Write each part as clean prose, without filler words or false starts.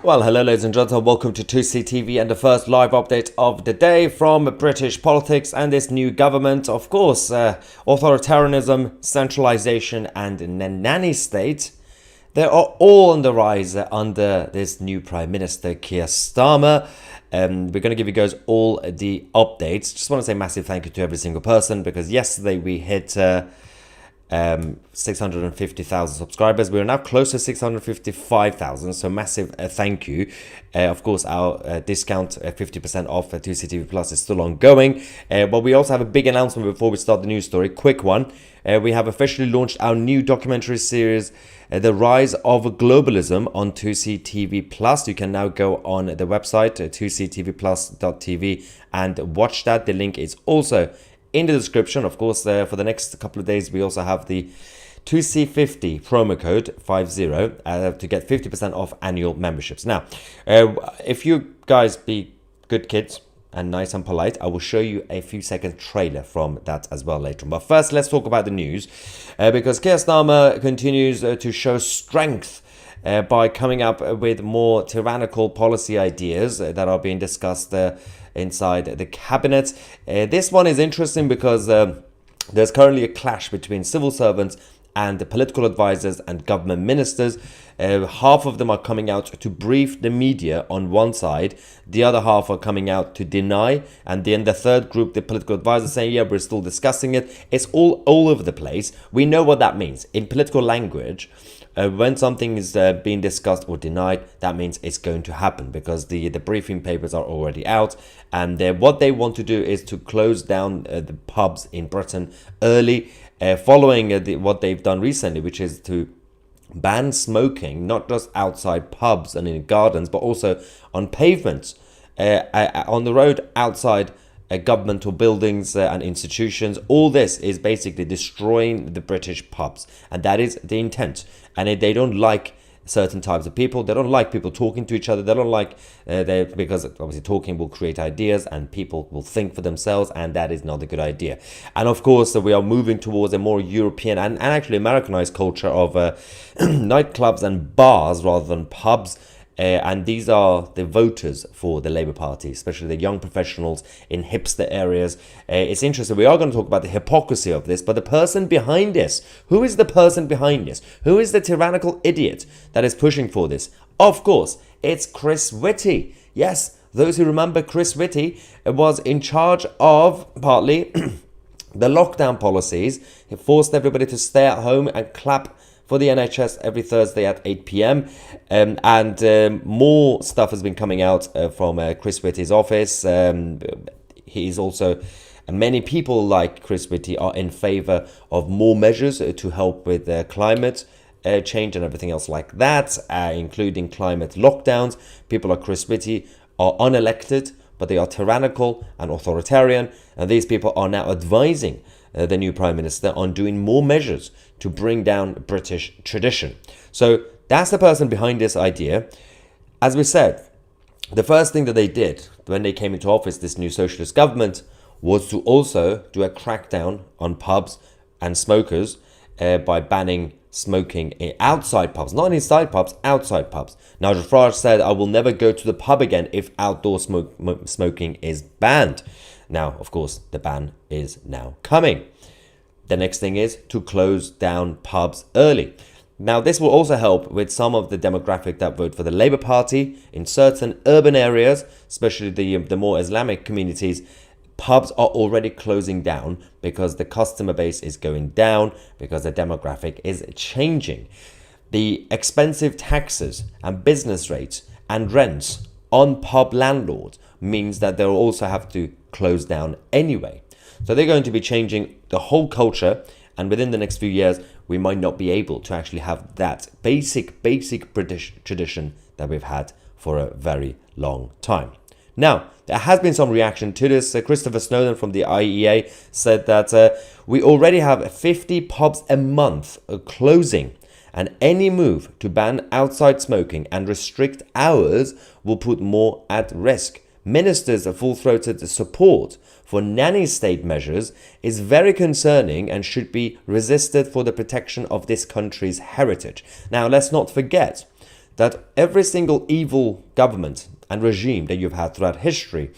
Well, hello ladies and gentlemen, welcome to 2CTV and the first live update of the day from British politics and this new government. Of course, authoritarianism, centralization and nanny state, they are all on the rise under this new Prime Minister, Keir Starmer. We're going to give you guys all the updates. Just want to say massive thank you to every single person because yesterday we hit 650,000 subscribers. We are now close to 655,000, so massive thank you. Of course, our discount 50% off 2CTV Plus is still ongoing, but we also have a big announcement before we start the news story. Quick one. We have officially launched our new documentary series, The Rise of Globalism, on 2CTV Plus. You can now go on the website 2ctvplus.tv and watch that. The link is also in the description. Of course, for the next couple of days, we also have the 2C50 promo code 50 to get 50% off annual memberships. Now, if you guys be good kids and nice and polite, I will show you a few second trailer from that as well later on. But first, let's talk about the news, because Keir Starmer continues to show strength by coming up with more tyrannical policy ideas that are being discussed inside the cabinet. This one is interesting because there's currently a clash between civil servants and the political advisors and government ministers. Half of them are coming out to brief the media on one side, the other half are coming out to deny, and then the third group, the political advisors, saying, yeah, we're still discussing it. It's all over the place. We know what that means. In political language, when something is being discussed or denied, that means it's going to happen because the briefing papers are already out, and what they want to do is to close down the pubs in Britain early, following what they've done recently, which is to ban smoking, not just outside pubs and in gardens, but also on pavements, on the road, outside governmental buildings and institutions. All this is basically destroying the British pubs, and that is the intent. And they don't like certain types of people. They don't like people talking to each other. They don't like because obviously talking will create ideas and people will think for themselves, and that is not a good idea. And of course, we are moving towards a more European and actually Americanized culture of nightclubs and bars rather than pubs. And these are the voters for the Labour Party, especially the young professionals in hipster areas. It's interesting. We are going to talk about the hypocrisy of this, but the person behind this, who is the person behind this? Who is the tyrannical idiot that is pushing for this? Of course, it's Chris Whitty. Yes, those who remember Chris Whitty was in charge of partly the lockdown policies. He forced everybody to stay at home and clap for the NHS every Thursday at 8 p.m. And more stuff has been coming out from Chris Whitty's office. He's also, many people like Chris Whitty are in favour of more measures to help with climate change and everything else like that, including climate lockdowns. People like Chris Whitty are unelected, but they are tyrannical and authoritarian, and these people are now advising the new Prime Minister on doing more measures to bring down British tradition. So that's the person behind this idea. As we said, the first thing that they did when they came into office, this new socialist government, was to also do a crackdown on pubs and smokers by banning smoking outside pubs, not inside pubs, outside pubs. Nigel Farage said, I will never go to the pub again if outdoor smoking is banned. Now, of course, the ban is now coming. The next thing is to close down pubs early. Now, this will also help with some of the demographic that vote for the Labour Party. In certain urban areas, especially the more Islamic communities, pubs are already closing down because the customer base is going down, because the demographic is changing. The expensive taxes and business rates and rents on pub landlords means that they'll also have to close down anyway. So they're going to be changing the whole culture, and within the next few years, we might not be able to actually have that basic British tradition that we've had for a very long time. Now, there has been some reaction to this. Christopher Snowdon from the IEA said that we already have 50 pubs a month closing, and any move to ban outside smoking and restrict hours will put more at risk. Ministers' full-throated support for nanny state measures is very concerning and should be resisted for the protection of this country's heritage. Now, let's not forget, that every single evil government and regime that you've had throughout history,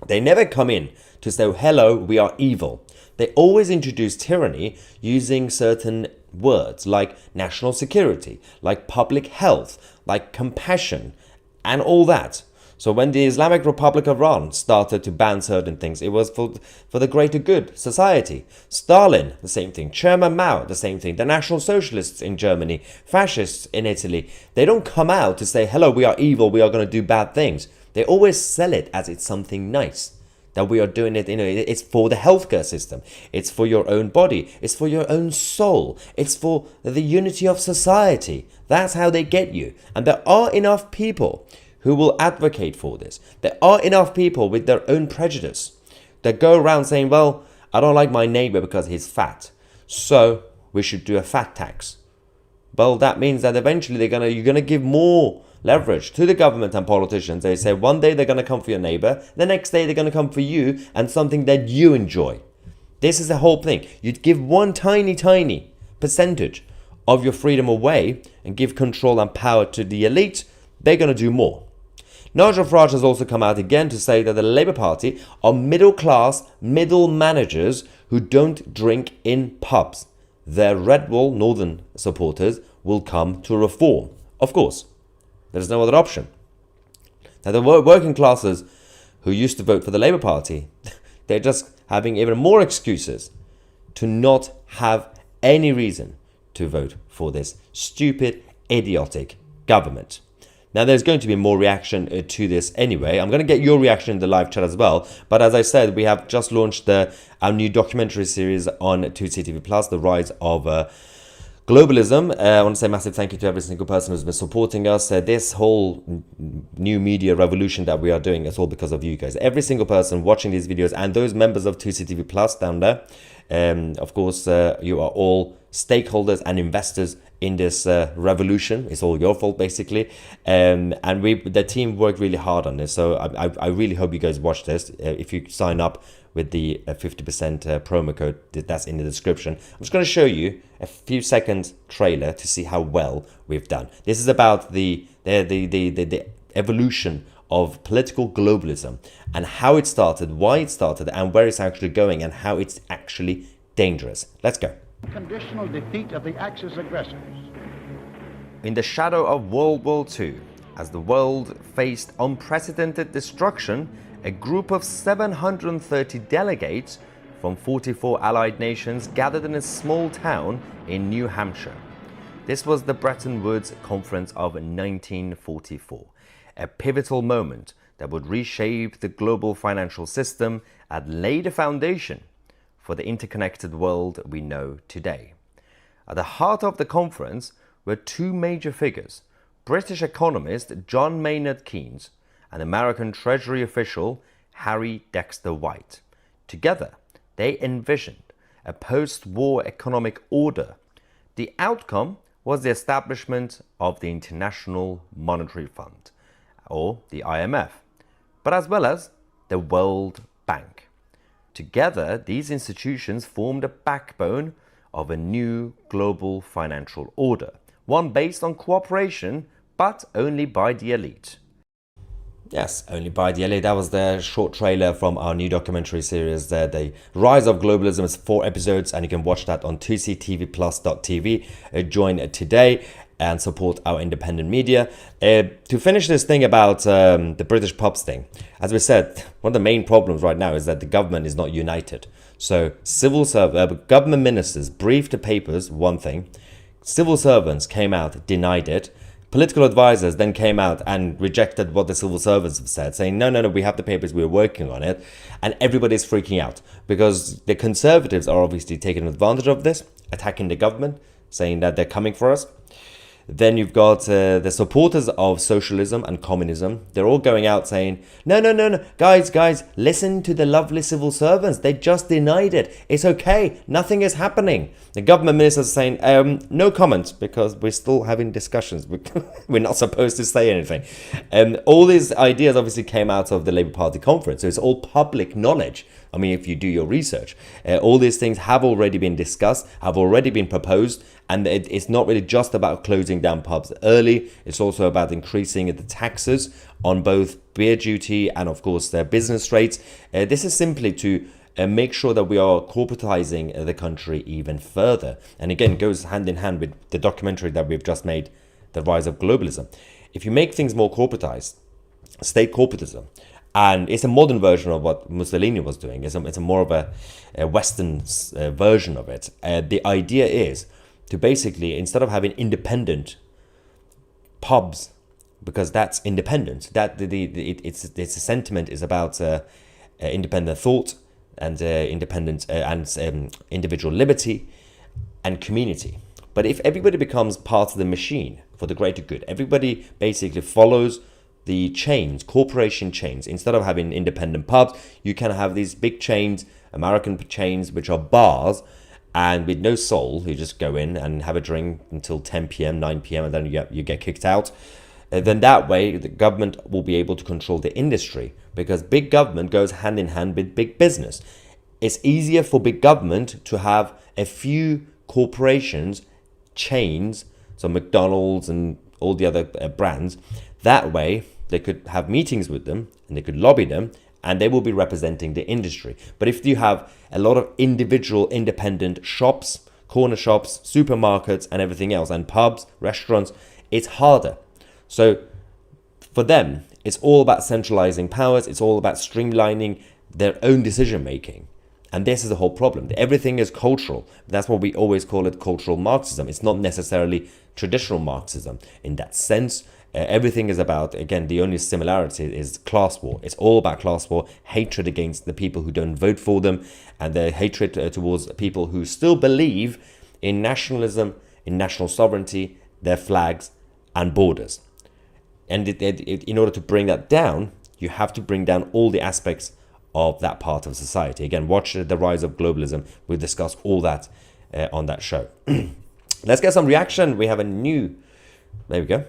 they never come in to say, hello, we are evil. They always introduce tyranny using certain words like national security, like public health, like compassion, and all that. So when the Islamic Republic of Iran started to ban certain things, it was for the greater good society. Stalin, the same thing. Chairman Mao, the same thing. The National Socialists in Germany, fascists in Italy, they don't come out to say, hello, we are evil, we are going to do bad things. They always sell it as it's something nice. That we are doing it, it's for the healthcare system. It's for your own body. It's for your own soul. It's for the unity of society. That's how they get you. And there are enough people who will advocate for this. There are enough people with their own prejudice that go around saying, well, I don't like my neighbor because he's fat, so we should do a fat tax. Well, that means that eventually you're gonna give more leverage to the government and politicians. They say one day they're gonna come for your neighbor, the next day they're gonna come for you and something that you enjoy. This is the whole thing. You'd give one tiny percentage of your freedom away and give control and power to the elite. They're gonna do more. Nigel Farage has also come out again to say that the Labour Party are middle class, middle managers who don't drink in pubs. Their Red Wall Northern supporters will come to reform. Of course, there's no other option. Now, the working classes who used to vote for the Labour Party, they're just having even more excuses to not have any reason to vote for this stupid, idiotic government. Now, there's going to be more reaction to this anyway. I'm going to get your reaction in the live chat as well. But as I said, we have just launched our new documentary series on 2CTV Plus, The Rise of Globalism. I want to say massive thank you to every single person who's been supporting us. This whole new media revolution that we are doing is all because of you guys. Every single person watching these videos and those members of 2CTV Plus down there. Of course, you are all stakeholders and investors in this revolution. It's all your fault, basically. And the team worked really hard on this. So I really hope you guys watch this. If you sign up with the 50% promo code that's in the description. I'm just going to show you a few seconds trailer to see how well we've done. This is about the evolution of political globalism and how it started, why it started, and where it's actually going, and how it's actually dangerous. Let's go. Conditional defeat of the Axis aggressors. In the shadow of World War II, as the world faced unprecedented destruction, a group of 730 delegates from 44 allied nations gathered in a small town in New Hampshire. This was the Bretton Woods Conference of 1944, a pivotal moment that would reshape the global financial system and lay the foundation for the interconnected world we know today. At the heart of the conference were two major figures, British economist John Maynard Keynes and American Treasury official Harry Dexter White. Together, they envisioned a post-war economic order. The outcome was the establishment of the International Monetary Fund, or the IMF, but as well as the World Bank. Together, these institutions formed a backbone of a new global financial order, one based on cooperation, but only by the elite. Yes, only by the elite. That was the short trailer from our new documentary series, The Rise of Globalism. It's 4 episodes, and you can watch that on 2ctvplus.tv. Join today and support our independent media. To finish this thing about the British pubs thing, as we said, one of the main problems right now is that the government is not united. So government ministers briefed the papers one thing, civil servants came out, denied it. Political advisors then came out and rejected what the civil servants have said, saying, no, we have the papers, we're working on it. And everybody's freaking out because the conservatives are obviously taking advantage of this, attacking the government, saying that they're coming for us. Then you've got the supporters of socialism and communism. They're all going out saying, no, guys, listen to the lovely civil servants. They just denied it. It's okay. Nothing is happening. The government ministers are saying, no comment, because we're still having discussions. We're not supposed to say anything. All these ideas obviously came out of the Labour Party conference. So it's all public knowledge I mean, if you do your research, all these things have already been discussed, have already been proposed, and it's not really just about closing down pubs early. It's also about increasing the taxes on both beer duty and, of course, their business rates. This is simply to make sure that we are corporatizing the country even further. And again, goes hand in hand with the documentary that we've just made, The Rise of Globalism. If you make things more corporatized, state corporatism, and it's a modern version of what Mussolini was doing. It's a more of a Western version of it. The idea is to basically, instead of having independent pubs, because that's independent, that its sentiment is about independent thought and independent and individual liberty and community. But if everybody becomes part of the machine for the greater good, everybody basically follows the chains, corporation chains. Instead of having independent pubs, you can have these big chains, American chains, which are bars, and with no soul. You just go in and have a drink until 10 p.m., 9 p.m., and then you get kicked out. Then that way, the government will be able to control the industry, because big government goes hand in hand with big business. It's easier for big government to have a few corporations, chains, so McDonald's and all the other brands. That way, they could have meetings with them and they could lobby them, and they will be representing the industry. But if you have a lot of individual independent shops, corner shops, supermarkets and everything else, and pubs, restaurants, it's harder. So for them, it's all about centralizing powers. It's all about streamlining their own decision making. And this is the whole problem. Everything is cultural. That's what we always call it, cultural Marxism. It's not necessarily traditional Marxism in that sense. Everything is about, again, the only similarity is class war. It's all about class war, hatred against the people who don't vote for them, and the hatred towards people who still believe in nationalism, in national sovereignty, their flags and borders. And in order to bring that down, you have to bring down all the aspects of that part of society. Again, watch The Rise of Globalism. We'll discuss all that on that show. Let's get some reaction. We have a new, there we go,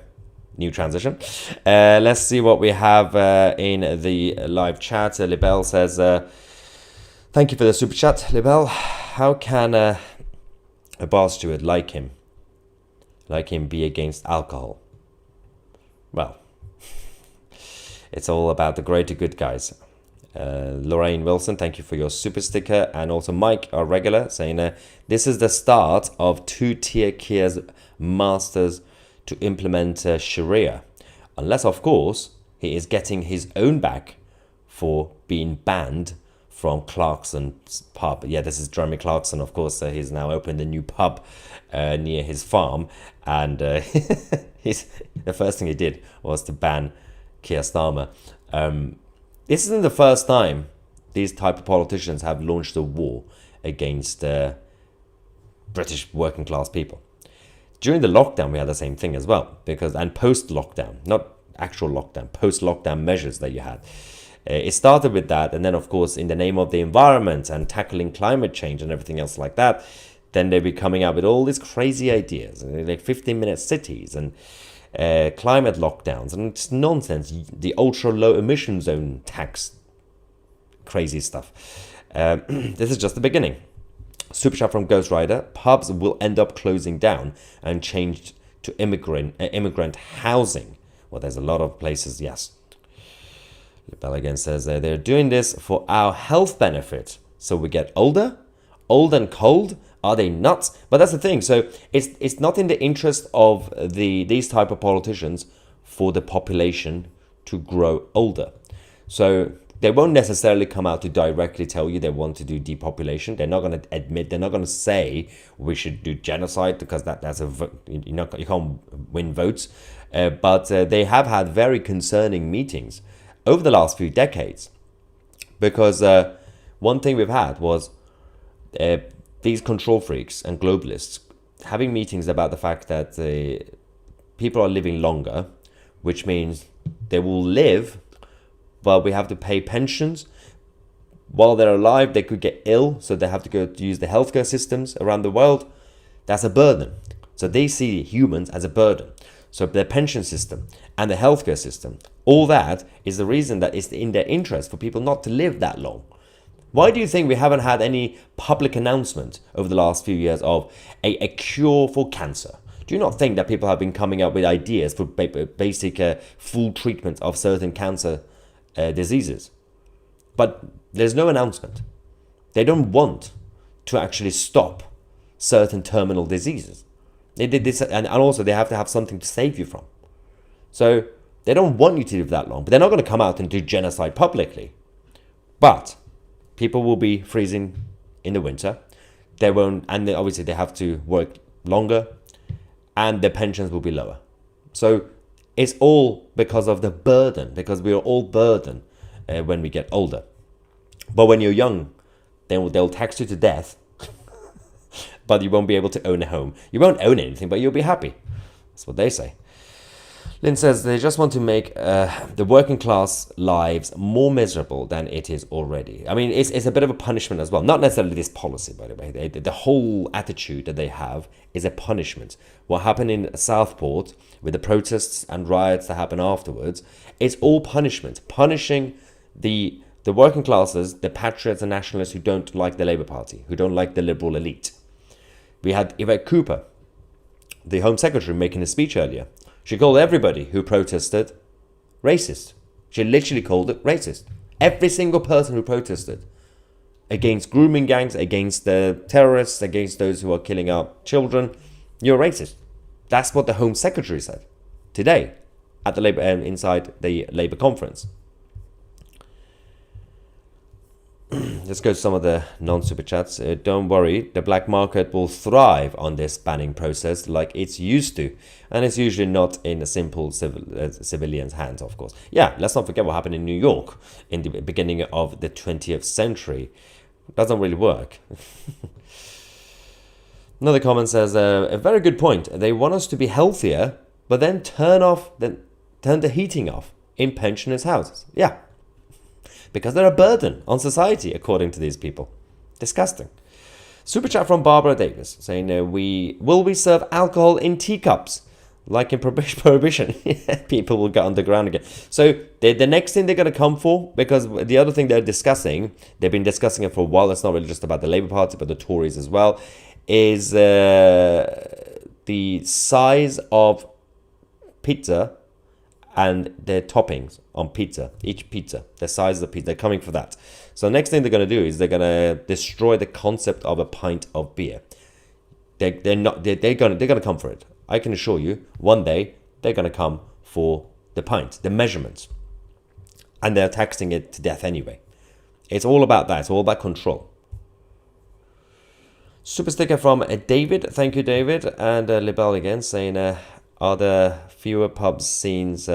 new transition. Let's see what we have in the live chat. Libel says, thank you for the super chat, Libel. How can a bar steward like him be against alcohol? Well, it's all about the greater good, guys. Lorraine Wilson, thank you for your super sticker. And also Mike, our regular, saying this is the start of two-tier Kia's masters to implement Sharia, unless of course he is getting his own back for being banned from Clarkson's pub. Yeah, this is Jeremy Clarkson, of course. He's now opened a new pub near his farm, and the first thing he did was to ban Keir Starmer. This isn't the first time these type of politicians have launched a war against British working class people. During the lockdown, we had the same thing as well, and post-lockdown, not actual lockdown, post-lockdown measures that you had. It started with that, and then of course, in the name of the environment and tackling climate change and everything else like that, then they'd be coming out with all these crazy ideas, like 15-minute cities and climate lockdowns, and it's nonsense. The ultra low emission zone tax, crazy stuff. This is just the beginning. Super chat from Ghost Rider. Pubs will end up closing down and changed to immigrant housing. Well, there's a lot of places, yes. Bell again says they're doing this for our health benefit, so we get older, old and cold. Are they nuts? But that's the thing. So it's not in the interest of these type of politicians for the population to grow older. So they won't necessarily come out to directly tell you they want to do depopulation. They're not going to admit. They're not going to say we should do genocide, because that's you can't win votes. But they have had very concerning meetings over the last few decades, because one thing we've had was these control freaks and globalists having meetings about the fact that people are living longer, which means they will live, but we have to pay pensions. While they're alive, they could get ill, so they have to go to use the healthcare systems around the world. That's a burden. So they see humans as a burden. So their pension system and the healthcare system, all that is the reason that it's in their interest for people not to live that long. Why do you think we haven't had any public announcement over the last few years of a cure for cancer? Do you not think that people have been coming up with ideas for basic full treatment of certain cancer diseases? But there's no announcement. They don't want to actually stop certain terminal diseases. They did this, and also they have to have something to save you from. So they don't want you to live that long, but they're not going to come out and do genocide publicly. But people will be freezing in the winter. They won't, and obviously they have to work longer, and their pensions will be lower. So it's all because of the burden, because we are all burdened when we get older. But when you're young, they'll tax you to death, but you won't be able to own a home. You won't own anything, but you'll be happy. That's what they say. Lynn says they just want to make the working class lives more miserable than it is already. I mean, it's a bit of a punishment as well. Not necessarily this policy, by the way. The whole attitude that they have is a punishment. What happened in Southport with the protests and riots that happened afterwards, it's all punishment. Punishing the working classes, the patriots and nationalists who don't like the Labour Party, who don't like the liberal elite. We had Yvette Cooper, the Home Secretary, making a speech earlier. She called everybody who protested racist. She literally called it racist. Every single person who protested against grooming gangs, against the terrorists, against those who are killing our children, you're racist. That's what the Home Secretary said today at the Labour inside the Labour conference. Let's go to some of the non-super chats. Don't worry, the black market will thrive on this banning process like it's used to. And it's usually not in a simple civilian's hands, of course. Yeah, let's not forget what happened in New York in the beginning of the 20th century. It doesn't really work. Another comment says, a very good point. They want us to be healthier, but then turn the heating off in pensioners' houses. Yeah. Because they're a burden on society, according to these people. Disgusting. Super chat from Barbara Davis saying, will we serve alcohol in teacups? Like in Prohibition. People will get underground again. So the next thing they're going to come for, because the other thing they've been discussing it for a while, it's not really just about the Labour Party, but the Tories as well, is the size of pizza and their toppings on pizza, each pizza, the size of the pizza. They're coming for that. So the next thing they're going to do is they're going to destroy the concept of a pint of beer. They're going to come for it. I can assure you, one day they're going to come for the pint, the measurements, and they're taxing it to death anyway. It's all about that. It's all about control. Super sticker from David. Thank you, David. And Libel again saying, are there fewer pub scenes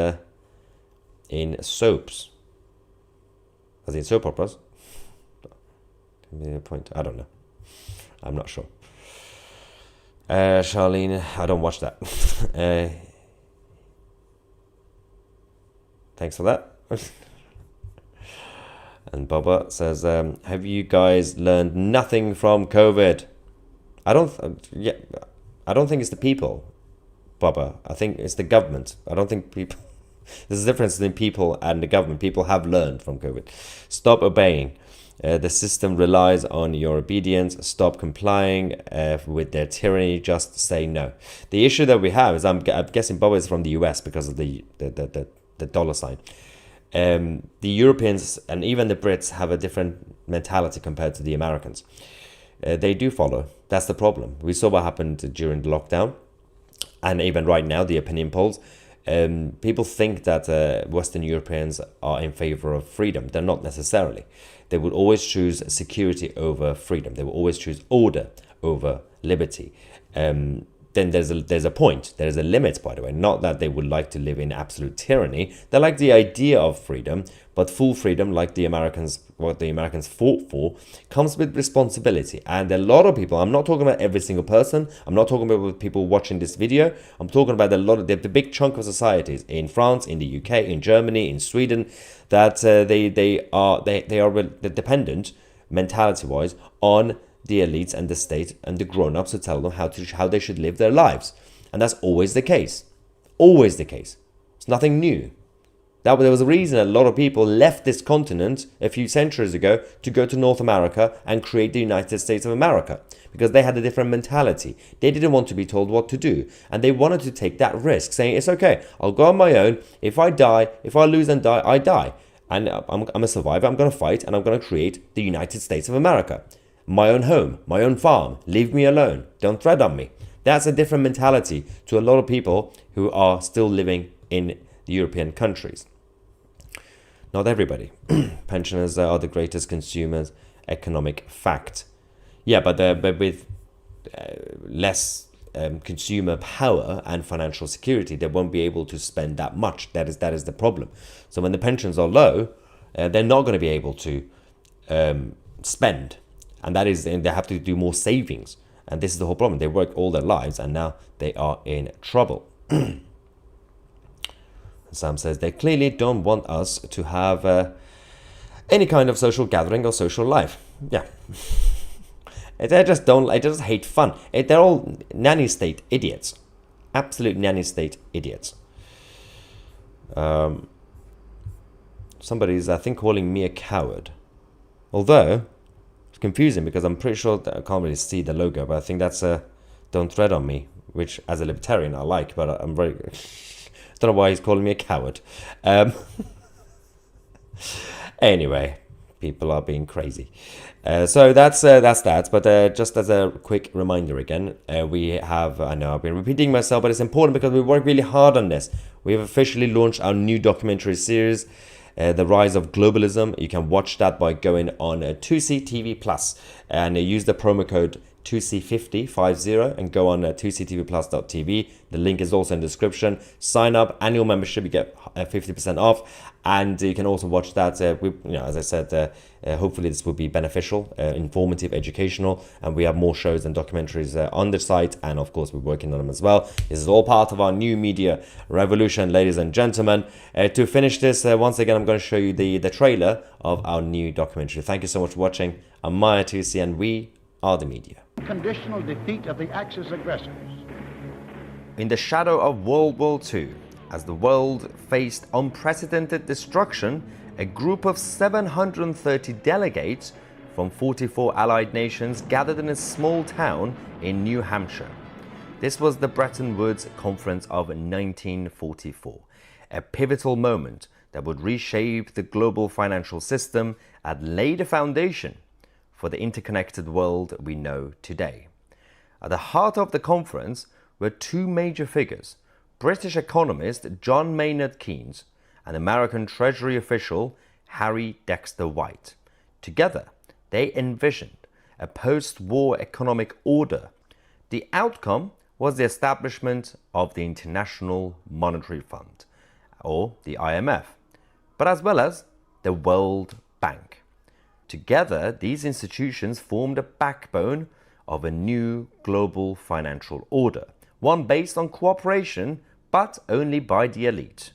in soaps? As in soap operas? Point. I don't know. I'm not sure. Charlene, I don't watch that. Thanks for that. And Baba says, have you guys learned nothing from COVID? I don't think it's the people, Baba. I think it's the government. I don't think people... There's a difference between people and the government. People have learned from COVID. Stop obeying. The system relies on your obedience. Stop complying with their tyranny. Just say no. The issue that we have is, I'm guessing Baba is from the US because of the dollar sign. The Europeans and even the Brits have a different mentality compared to the Americans. They do follow. That's the problem. We saw what happened during the lockdown. And even right now, the opinion polls. People think that Western Europeans are in favor of freedom. They're not necessarily. They would always choose security over freedom. They will always choose order over liberty. Then there's a point. There's a limit, by the way. Not that they would like to live in absolute tyranny. They like the idea of freedom, but full freedom, like what the Americans fought for, comes with responsibility. And a lot of people, I'm not talking about every single person. I'm not talking about people watching this video. I'm talking about the big chunk of societies in France, in the UK, in Germany, in Sweden, that they are dependent, mentality-wise, on the elites and the state and the grown-ups to tell them how they should live their lives. And that's always the case. Always the case. It's nothing new. There was a reason a lot of people left this continent a few centuries ago to go to North America and create the United States of America, because they had a different mentality. They didn't want to be told what to do, and they wanted to take that risk, saying, it's okay, I'll go on my own. If I die, if I lose and die, I die. And I'm a survivor, I'm going to fight, and I'm going to create the United States of America. My own home, my own farm, leave me alone, don't tread on me. That's a different mentality to a lot of people who are still living in the European countries. Not everybody. Pensioners are the greatest consumers, economic fact. Yeah, but with less consumer power and financial security, they won't be able to spend that much. That is the problem. So when the pensions are low, they're not going to be able to spend, and that is, they have to do more savings. And this is the whole problem. They work all their lives, and now they are in trouble. Sam says they clearly don't want us to have any kind of social gathering or social life. Yeah. They just hate fun. They're all nanny state idiots. Absolute nanny state idiots. Somebody's, I think, calling me a coward. Although, it's confusing because I'm pretty sure that I can't really see the logo, but I think that's a don't tread on me, which as a libertarian I like, but I'm very... don't know why he's calling me a coward. Anyway, people are being crazy. So that's that. But just as a quick reminder again, we have, I know I've been repeating myself, but it's important because we worked really hard on this. We have officially launched our new documentary series, The Rise of Globalism. You can watch that by going on 2C TV Plus and use the promo code 2C50 and go on 2ctvplus.tv. The link is also in the description. Sign up, annual membership, you get 50% off, and you can also watch that. As I said, hopefully this will be beneficial, informative, educational, and we have more shows and documentaries on the site, and of course we're working on them as well. This is all part of our new media revolution, ladies and gentlemen. To finish this, once again, I'm going to show you the trailer of our new documentary. Thank you so much for watching. I'm Maya Tusi, and we are the media. Conditional defeat of the Axis aggressors. In the shadow of World War II, as the world faced unprecedented destruction, a group of 730 delegates from 44 allied nations gathered in a small town in New Hampshire. This was the Bretton Woods Conference of 1944, a pivotal moment that would reshape the global financial system and lay the foundation for the interconnected world we know today. At the heart of the conference were two major figures, British economist John Maynard Keynes and American Treasury official Harry Dexter White. Together, they envisioned a post-war economic order. The outcome was the establishment of the International Monetary Fund, or the IMF, but as well as the World Bank. Together, these institutions formed a backbone of a new global financial order, one based on cooperation, but only by the elite.